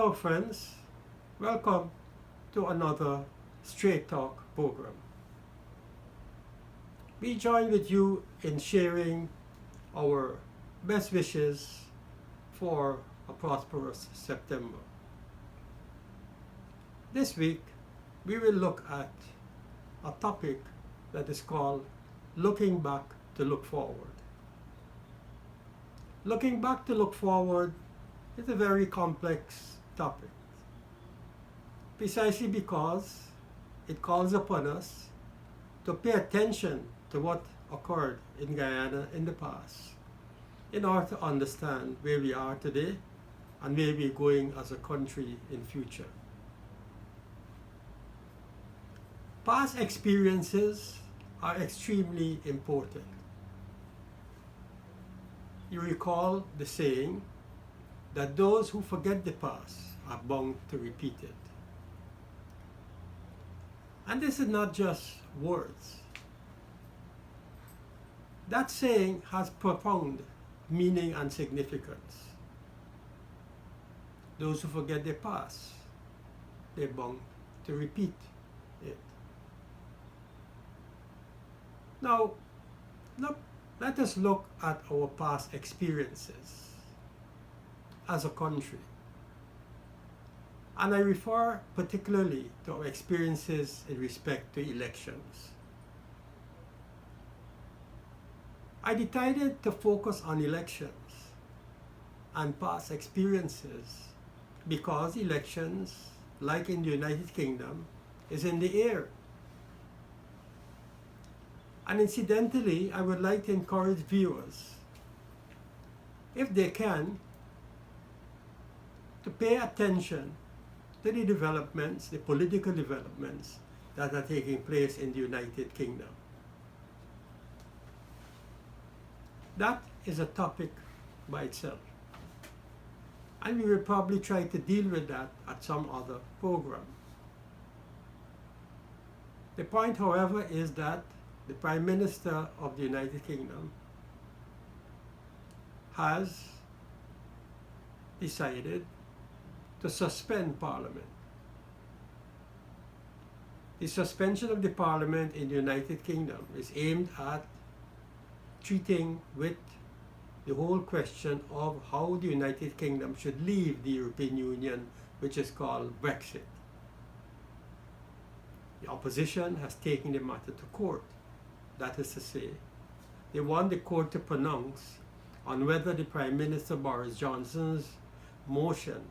Hello, friends. Welcome to another Straight Talk program. We join with you in sharing our best wishes for a prosperous September. This week, we will look at a topic that is called Looking Back to Look Forward. Looking back to look forward is a very complex topic, precisely because it calls upon us to pay attention to what occurred in Guyana in the past in order to understand where we are today and where we're going as a country in future. Past experiences are extremely important. You recall the saying that those who forget the past are bound to repeat it. And this is not just words. That saying has profound meaning and significance. Those who forget their past, they're bound to repeat it. Now, let us look at our past experiences as a country. And I refer particularly to our experiences in respect to elections. I decided to focus on elections and past experiences because elections, like in the United Kingdom, is in the air. And incidentally, I would like to encourage viewers, if they can, to pay attention to the developments, the political developments that are taking place in the United Kingdom. That is a topic by itself. And we will probably try to deal with that at some other program. The point, however, is that the Prime Minister of the United Kingdom has decided to suspend Parliament. The suspension of the Parliament in the United Kingdom is aimed at treating with the whole question of how the United Kingdom should leave the European Union, which is called Brexit. The opposition has taken the matter to court. That is to say, they want the court to pronounce on whether the Prime Minister Boris Johnson's motion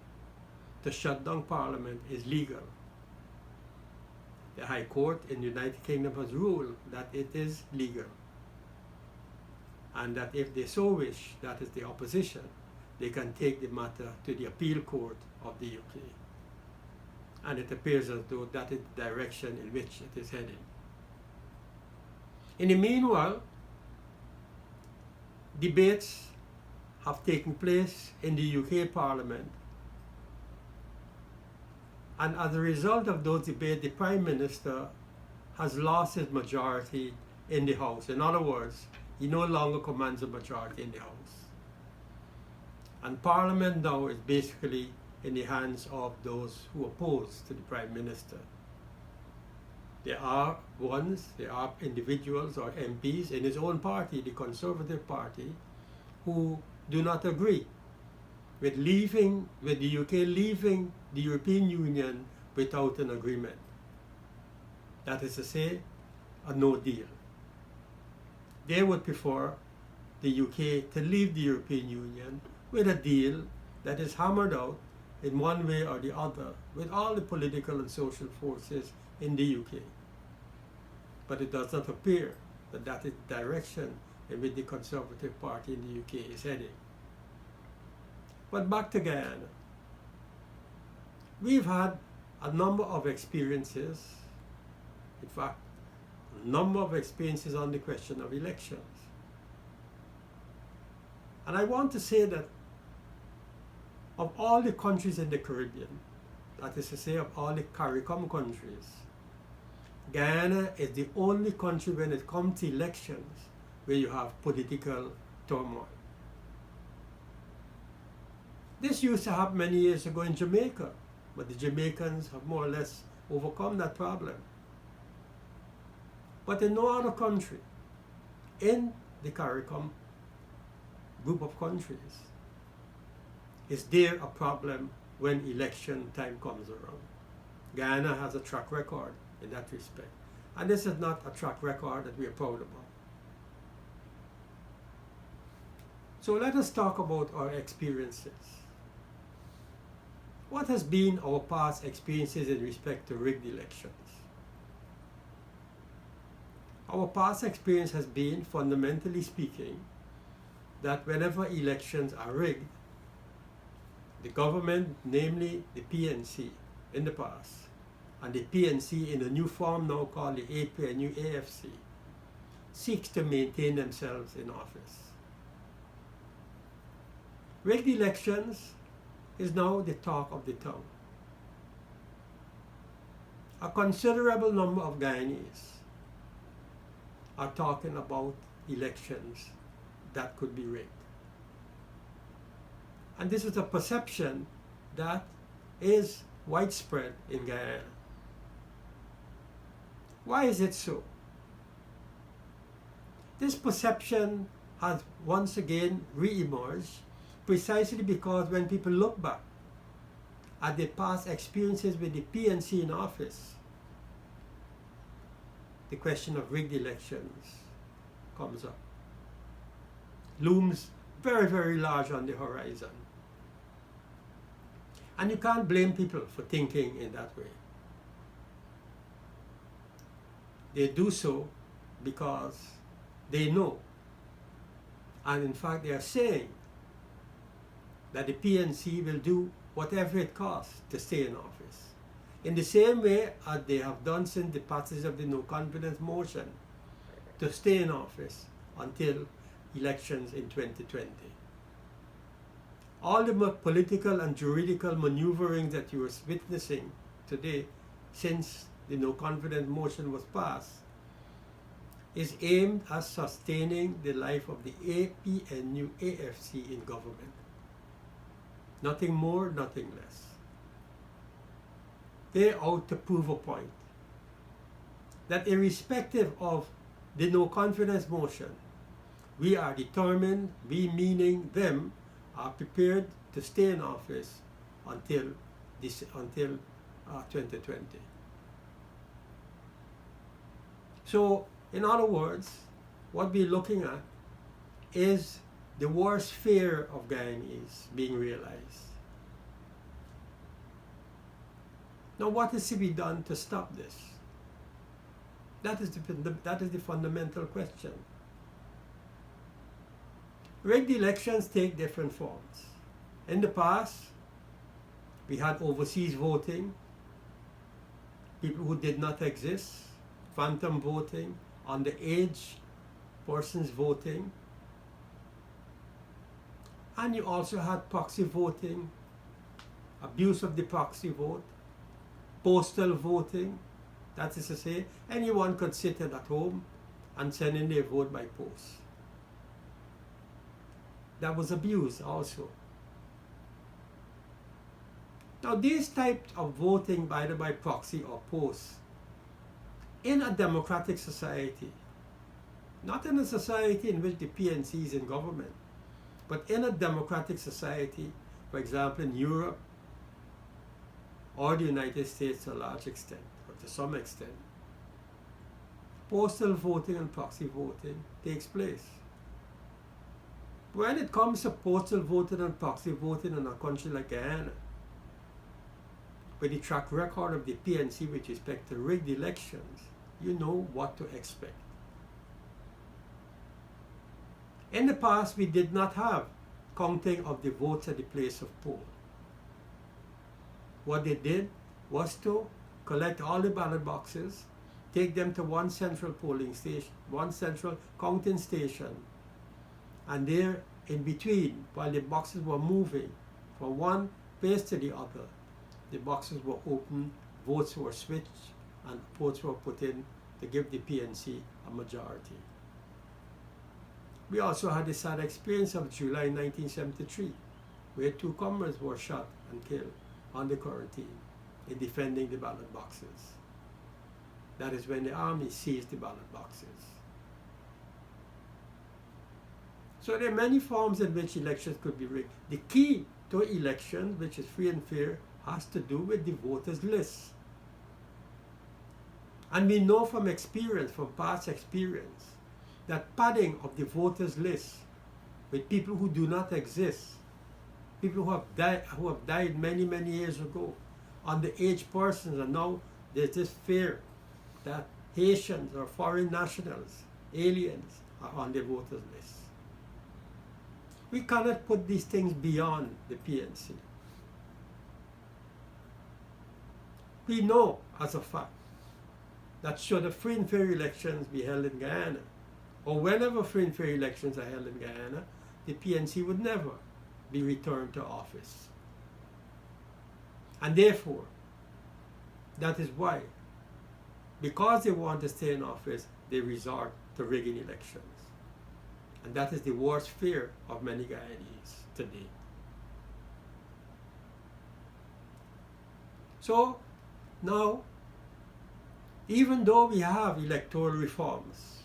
to shut down Parliament is legal. The High Court in the United Kingdom has ruled that it is legal, and that if they so wish, that is the opposition, they can take the matter to the appeal court of the UK. And it appears as though that is the direction in which it is heading. In the meanwhile, debates have taken place in the UK Parliament, and as a result of those debates, the Prime Minister has lost his majority in the House. In other words, he no longer commands a majority in the House. And Parliament now is basically in the hands of those who oppose to the Prime Minister. There are individuals or MPs in his own party, the Conservative Party, who do not agree with the UK leaving the European Union without an agreement. That is to say, a no deal. They would prefer the UK to leave the European Union with a deal that is hammered out in one way or the other with all the political and social forces in the UK. But it does not appear that that is the direction in which the Conservative Party in the UK is heading. But back to Guyana. We've had a number of experiences, in fact, a number of experiences on the question of elections. And I want to say that of all the countries in the Caribbean, that is to say of all the CARICOM countries, Guyana is the only country when it comes to elections where you have political turmoil. This used to happen many years ago in Jamaica, but the Jamaicans have more or less overcome that problem. But in no other country, in the CARICOM group of countries, is there a problem when election time comes around. Guyana has a track record in that respect. And this is not a track record that we are proud about. So let us talk about our experiences. What has been our past experiences in respect to rigged elections? Our past experience has been, fundamentally speaking, that whenever elections are rigged, the government, namely the PNC in the past, and the PNC in a new form now called the APNU AFC, seeks to maintain themselves in office. Rigged elections is now the talk of the town. A considerable number of Guyanese are talking about elections that could be rigged. And this is a perception that is widespread in Guyana. Why is it so? This perception has once again re-emerged precisely because when people look back at their past experiences with the PNC in office, the question of rigged elections comes up, looms very, very large on the horizon. And you can't blame people for thinking in that way. They do so because they know, and in fact they are saying, that the PNC will do whatever it costs to stay in office. In the same way as they have done since the passage of the no confidence motion, to stay in office until elections in 2020. All the political and juridical maneuvering that you are witnessing today since the no confidence motion was passed is aimed at sustaining the life of the APNU AFC in government. Nothing more, nothing less. They're out to prove a point that irrespective of the no confidence motion, we are determined, we meaning them, are prepared to stay in office until 2020. So, in other words, what we're looking at is the worst fear of Guyanese being realized. Now, what is to be done to stop this? That is the fundamental question. Rigged elections take different forms. In the past, we had overseas voting, people who did not exist, phantom voting, underage persons voting, and you also had proxy voting, abuse of the proxy vote, postal voting. That is to say, anyone could sit at home and send in their vote by post. That was abuse also. Now these types of voting, either by proxy or post, in a democratic society, not in a society in which the PNC is in government, but in a democratic society, for example in Europe or the United States to a large extent, or to some extent, postal voting and proxy voting takes place. When it comes to postal voting and proxy voting in a country like Guyana, with the track record of the PNC with respect to rigged elections, you know what to expect. In the past, we did not have counting of the votes at the place of poll. What they did was to collect all the ballot boxes, take them to one central polling station, one central counting station, and there in between, while the boxes were moving from one place to the other, the boxes were opened, votes were switched, and votes were put in to give the PNC a majority. We also had the sad experience of July 1973, where 2 comrades were shot and killed on the quarantine in defending the ballot boxes. That is when the army seized the ballot boxes. So there are many forms in which elections could be rigged. The key to elections, which is free and fair, has to do with the voters' lists. And we know from experience, from past experience, that padding of the voters' lists with people who do not exist, people who have died many, many years ago, underage persons, and now there's this fear that Haitians or foreign nationals, aliens, are on the voters' list. We cannot put these things beyond the PNC. We know as a fact that should the free and fair elections be held in Guyana, or whenever free and fair elections are held in Guyana, the PNC would never be returned to office. And therefore, that is why, because they want to stay in office, they resort to rigging elections. And that is the worst fear of many Guyanese today. So now, even though we have electoral reforms,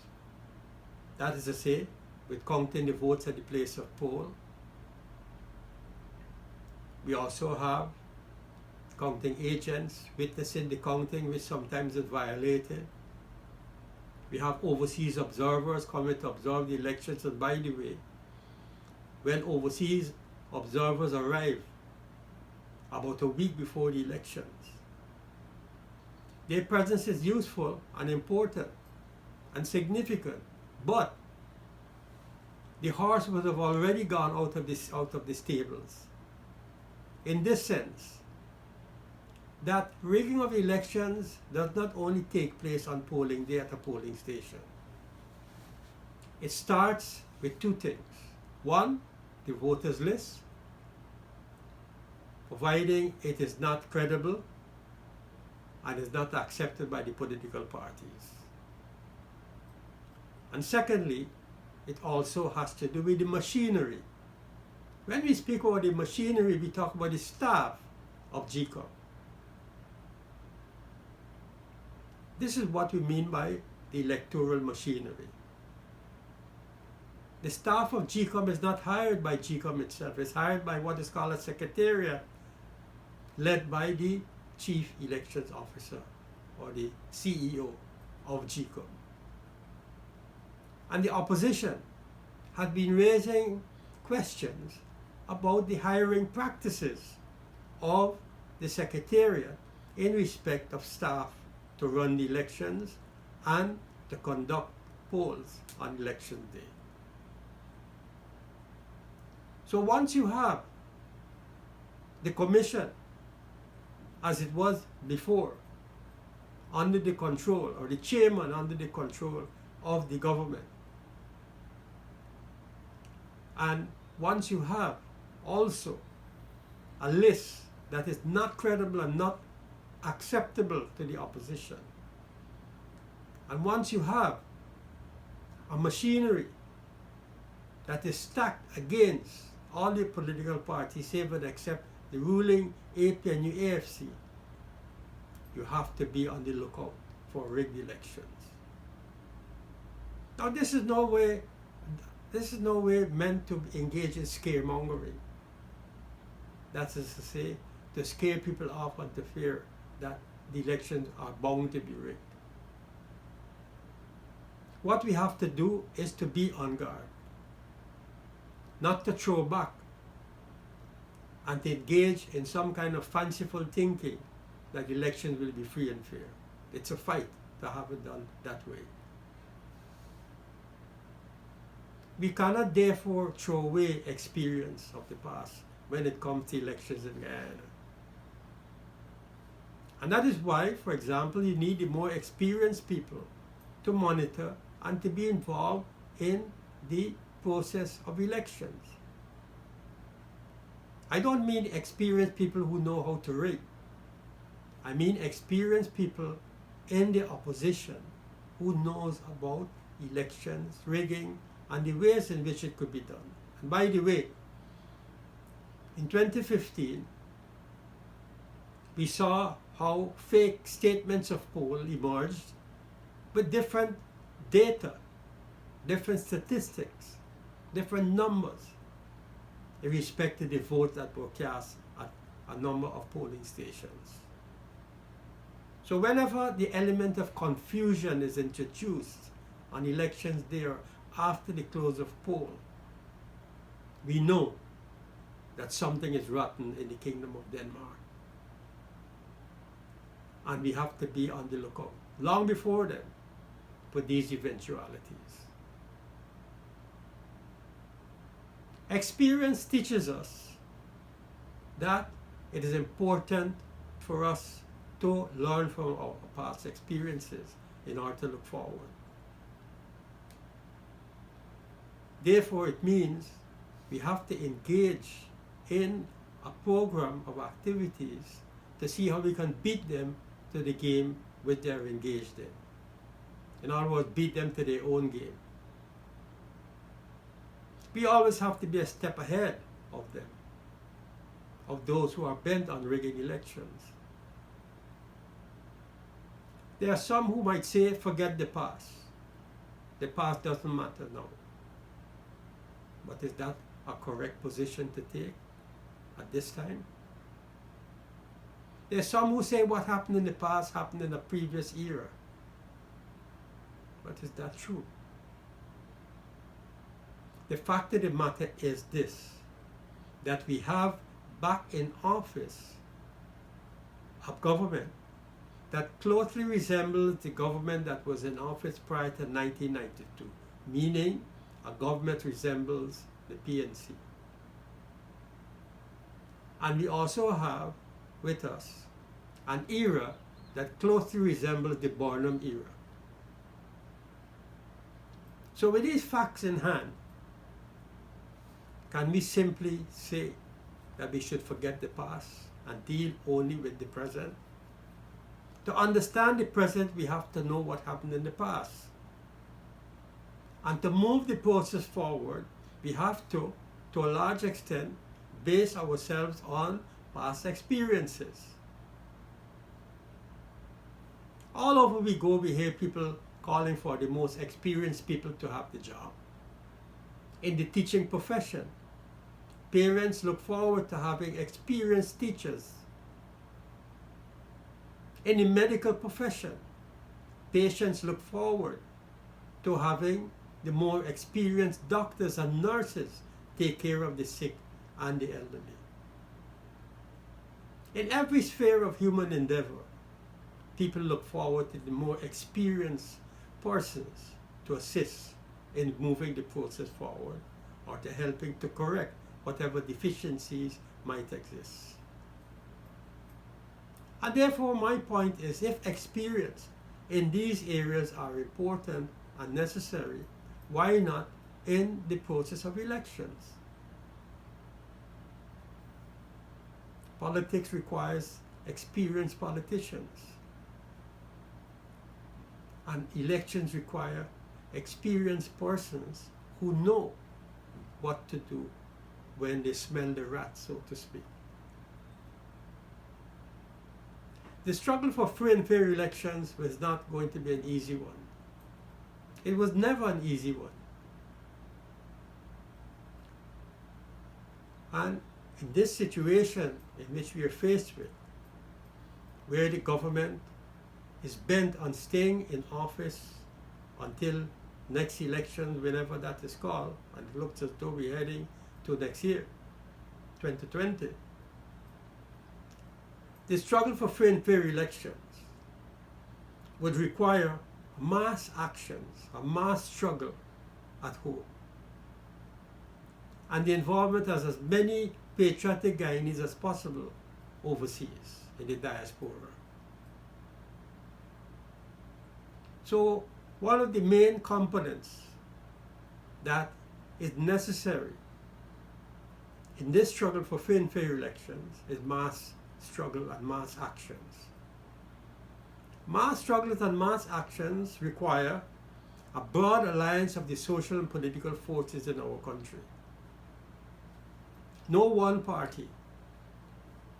that is to say, with counting the votes at the place of poll, we also have counting agents witnessing the counting, which sometimes is violated. We have overseas observers coming to observe the elections, and by the way, when overseas observers arrive about a week before the elections, their presence is useful and important and significant, but the horse would have already gone out of the stables. In this sense, that rigging of elections does not only take place on polling day at a polling station. It starts with 2 things. One, the voters' list, providing it is not credible and is not accepted by the political parties. And secondly, it also has to do with the machinery. When we speak about the machinery, we talk about the staff of GCOM. This is what we mean by the electoral machinery. The staff of GCOM is not hired by GCOM itself. It's hired by what is called a secretariat, led by the Chief Elections Officer, or the CEO of GCOM. And the opposition had been raising questions about the hiring practices of the secretariat in respect of staff to run the elections and to conduct polls on election day. So once you have the commission, as it was before, under the control, or the chairman under the control of the government, and once you have also a list that is not credible and not acceptable to the opposition, and once you have a machinery that is stacked against all the political parties, save and except the ruling APNU AFC, you have to be on the lookout for rigged elections. Now this is no way meant to engage in scaremongering. That is to say, to scare people off and to fear that the elections are bound to be rigged. What we have to do is to be on guard, not to throw back and to engage in some kind of fanciful thinking that elections will be free and fair. It's a fight to have it done that way. We cannot therefore throw away experience of the past when it comes to elections in Guyana. And that is why, for example, you need the more experienced people to monitor and to be involved in the process of elections. I don't mean experienced people who know how to rig. I mean experienced people in the opposition who knows about elections, rigging, and the ways in which it could be done. And by the way, In 2015, we saw how fake statements of poll emerged with different data, different statistics, different numbers in respect to the vote that were cast at a number of polling stations. So whenever the element of confusion is introduced on elections day or after the close of poll, we know that something is rotten in the Kingdom of Denmark. And we have to be on the lookout long before then for these eventualities. Experience teaches us that it is important for us to learn from our past experiences in order to look forward. Therefore, it means we have to engage in a program of activities to see how we can beat them to the game which they are engaged in. In other words, beat them to their own game. We always have to be a step ahead of them, of those who are bent on rigging elections. There are some who might say, forget the past. The past doesn't matter now. But is that a correct position to take at this time? There are some who say what happened in the past happened in a previous era. But is that true? The fact of the matter is this, that we have back in office a government that closely resembles the government that was in office prior to 1992, meaning a government resembles the PNC. And we also have with us an era that closely resembles the Barnum era. So with these facts in hand, can we simply say that we should forget the past and deal only with the present? To understand the present, we have to know what happened in the past. And to move the process forward, we have to a large extent, base ourselves on past experiences. All over we go, we hear people calling for the most experienced people to have the job. In the teaching profession, parents look forward to having experienced teachers. In the medical profession, patients look forward to having the more experienced doctors and nurses take care of the sick and the elderly. In every sphere of human endeavor, people look forward to the more experienced persons to assist in moving the process forward or to helping to correct whatever deficiencies might exist. And therefore, my point is, if experience in these areas are important and necessary, why not in the process of elections? Politics requires experienced politicians, and elections require experienced persons who know what to do when they smell the rat, so to speak. The struggle for free and fair elections was not going to be an easy one. It was never an easy one. And in this situation in which we are faced with, where the government is bent on staying in office until next election, whenever that is called, and it looks as though we're heading to next year, 2020, the struggle for free and fair elections would require mass actions, a mass struggle at home, and the involvement of as many patriotic Guyanese as possible overseas in the diaspora. So one of the main components that is necessary in this struggle for free and fair elections is mass struggle and mass actions. Mass struggles and mass actions require a broad alliance of the social and political forces in our country. No one party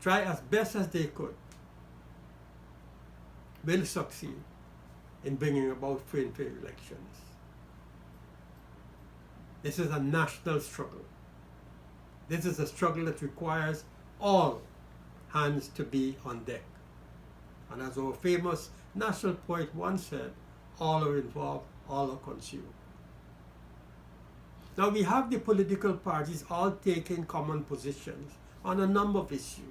try as best as they could will succeed in bringing about free and fair elections. This is a national struggle. This is a struggle that requires all hands to be on deck. And as our famous national poet once said, all are involved, all are consumed. Now we have the political parties all taking common positions on a number of issues.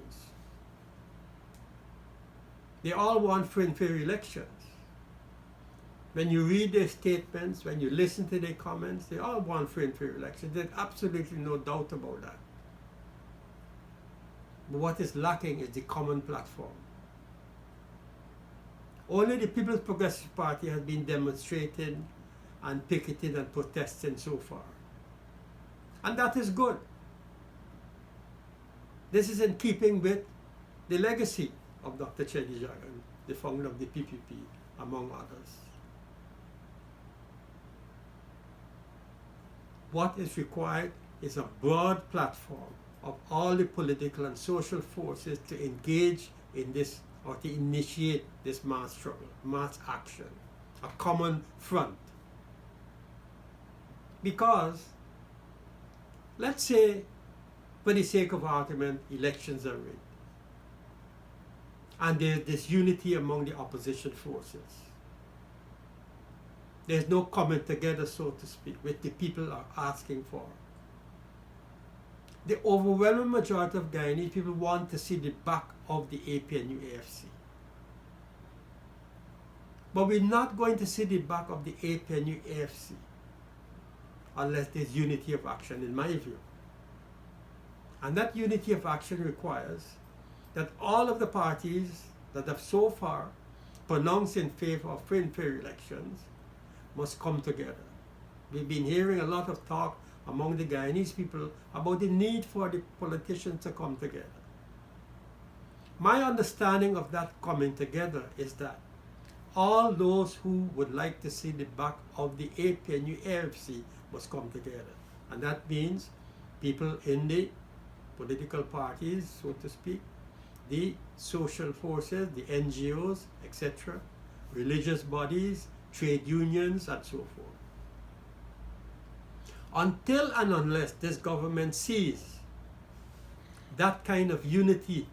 They all want free and fair elections. When you read their statements, when you listen to their comments, they all want free and fair elections. There's absolutely no doubt about that. But what is lacking is the common platform. Only the People's Progressive Party has been demonstrating and picketing and protesting so far. And that is good. This is in keeping with the legacy of Dr. Cheddi Jagan, the founder of the PPP, among others. What is required is a broad platform of all the political and social forces to engage in this or to initiate this mass struggle, mass action, a common front. Because, let's say, for the sake of argument, elections are rigged. And there's this unity among the opposition forces. There's no coming together, so to speak, which the people are asking for. The overwhelming majority of Guyanese people want to see the back of the APNU-AFC. But we're not going to see the back of the APNU-AFC unless there's unity of action, in my view. And that unity of action requires that all of the parties that have so far pronounced in favor of free and fair elections must come together. We've been hearing a lot of talk among the Guyanese people about the need for the politicians to come together. My understanding of that coming together is that all those who would like to see the back of the APNU-AFC must come together. And that means people in the political parties, so to speak, the social forces, the NGOs, etc., religious bodies, trade unions, and so forth. Until and unless this government sees that kind of unity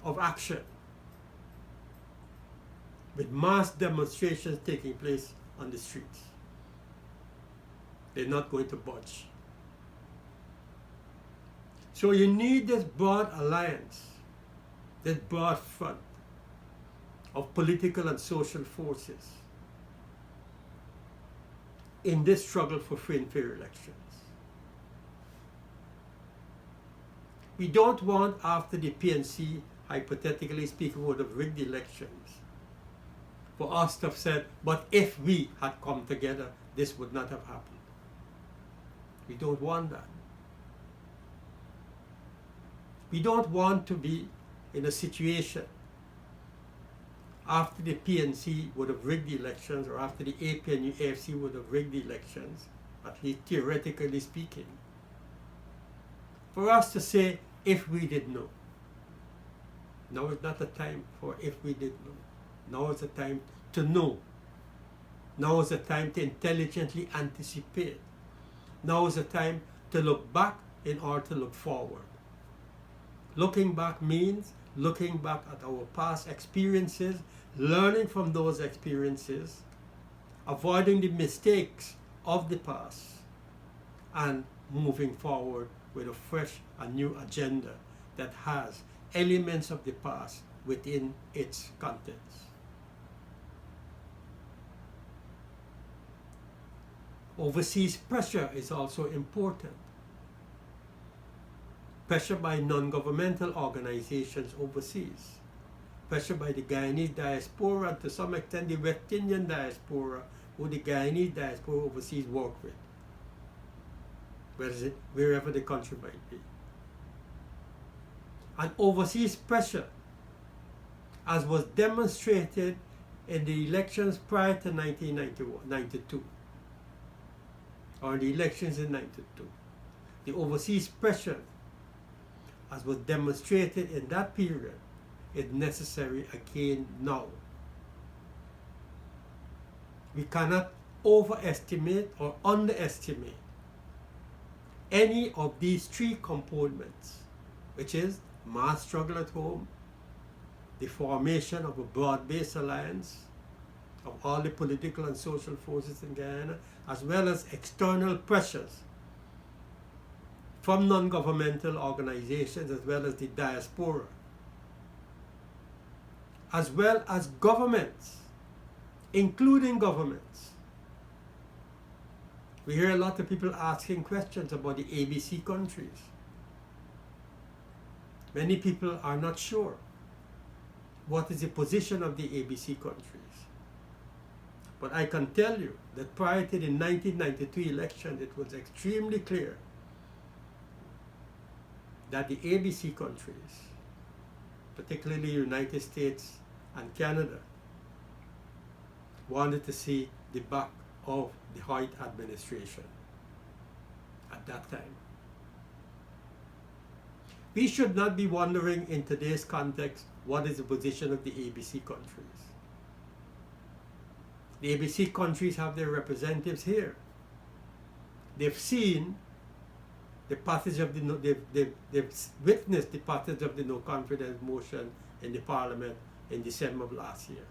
of action with mass demonstrations taking place on the streets, they're not going to budge. So you need this broad alliance, this broad front of political and social forces in this struggle for free and fair elections. We don't want, after the PNC, hypothetically speaking, would have rigged the elections, for us to have said, but if we had come together, this would not have happened. We don't want that. We don't want to be in a situation after the PNC would have rigged the elections, or after the APNU-AFC would have rigged the elections, at least theoretically speaking, for us to say, if we did know. Now is not the time for if we did know. Now is the time to know. Now is the time to intelligently anticipate. Now is the time to look back in order to look forward. Looking back means looking back at our past experiences, learning from those experiences, avoiding the mistakes of the past, and moving forward with a fresh and new agenda that has elements of the past within its contents. Overseas pressure is also important. Pressure by non-governmental organizations overseas. Pressure by the Guyanese diaspora, and to some extent the West Indian diaspora, who the Guyanese diaspora overseas work with, wherever the country might be. And overseas pressure, as was demonstrated in the elections prior to 1992, or the elections in 92. the overseas pressure, as was demonstrated in that period, is necessary again now. We cannot overestimate or underestimate any of these three components, which is mass struggle at home, the formation of a broad-based alliance of all the political and social forces in Guyana, as well as external pressures from non-governmental organizations, as well as the diaspora, as well as governments, including governments. We hear a lot of people asking questions about the ABC countries. Many people are not sure what is the position of the ABC countries. But I can tell you that prior to the 1992 election, it was extremely clear that the ABC countries, particularly the United States and Canada, wanted to see the back of the Hoyt administration at that time. We should not be wondering in today's context what is the position of the ABC countries. The ABC countries have their representatives here. They've seen the passage of the they've witnessed the passage of the no confidence motion in the parliament in December of last year.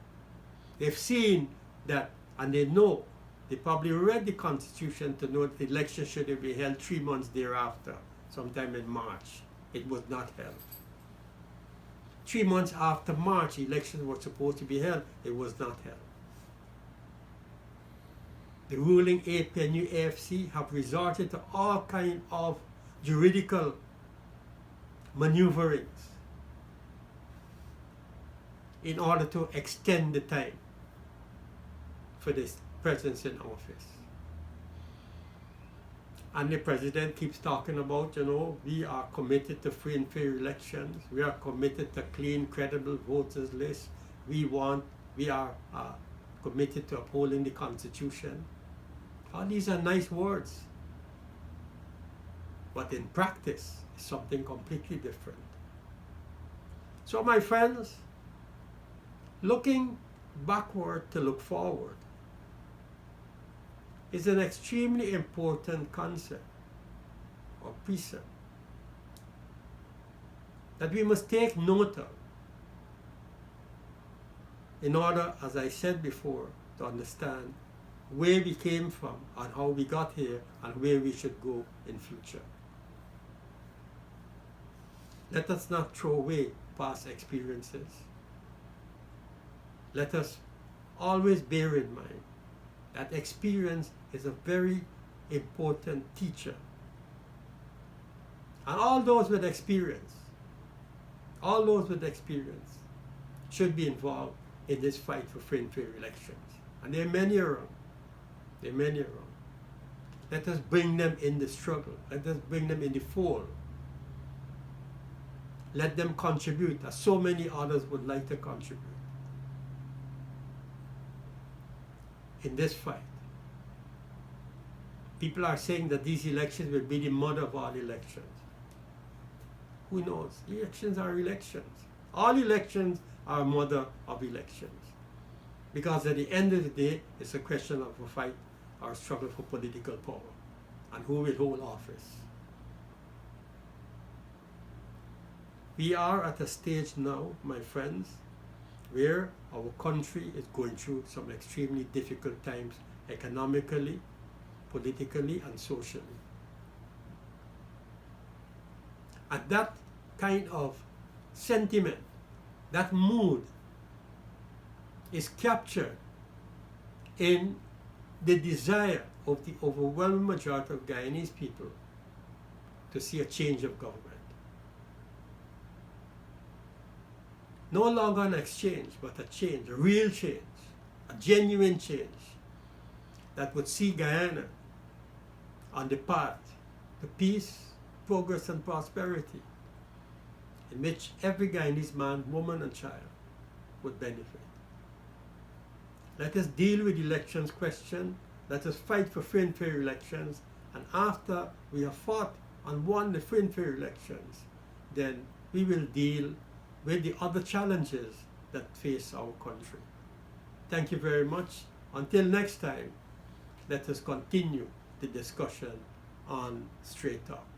They've seen that, and they know, they probably read the Constitution to know that the election should be held 3 months thereafter, sometime in March. It was not held. 3 months after March, elections were supposed to be held. It was not held. The ruling APNU AFC have resorted to all kinds of juridical maneuverings in order to extend the time for this presence in office. And the president keeps talking about, we are committed to free and fair elections. We are committed to clean, credible voters list. We are committed to upholding the Constitution. All these are nice words. But in practice, it's something completely different. So my friends, looking backward to look forward is an extremely important concept or precept that we must take note of in order, as I said before, to understand where we came from and how we got here and where we should go in future. Let us not throw away past experiences. Let us always bear in mind that experience is a very important teacher. And all those with experience should be involved in this fight for free and fair elections. And there are many around. Let us bring them in the struggle. Let us bring them in the fold. Let them contribute as so many others would like to contribute in this fight. People are saying that these elections will be the mother of all elections. Who knows? Elections are elections. All elections are mother of elections. Because at the end of the day, it's a question of a fight or struggle for political power and who will hold office. We are at a stage now, my friends, where our country is going through some extremely difficult times economically, politically, and socially. And that kind of sentiment, that mood, is captured in the desire of the overwhelming majority of Guyanese people to see a change of government. No longer an exchange, but a change, a real change, a genuine change that would see Guyana on the path to peace, progress, and prosperity, in which every Guyanese man, woman, and child would benefit. Let us deal with elections question. Let us fight for free and fair elections. And after we have fought and won the free and fair elections, then we will deal with the other challenges that face our country. Thank you very much. Until next time, let us continue the discussion on Straight Talk.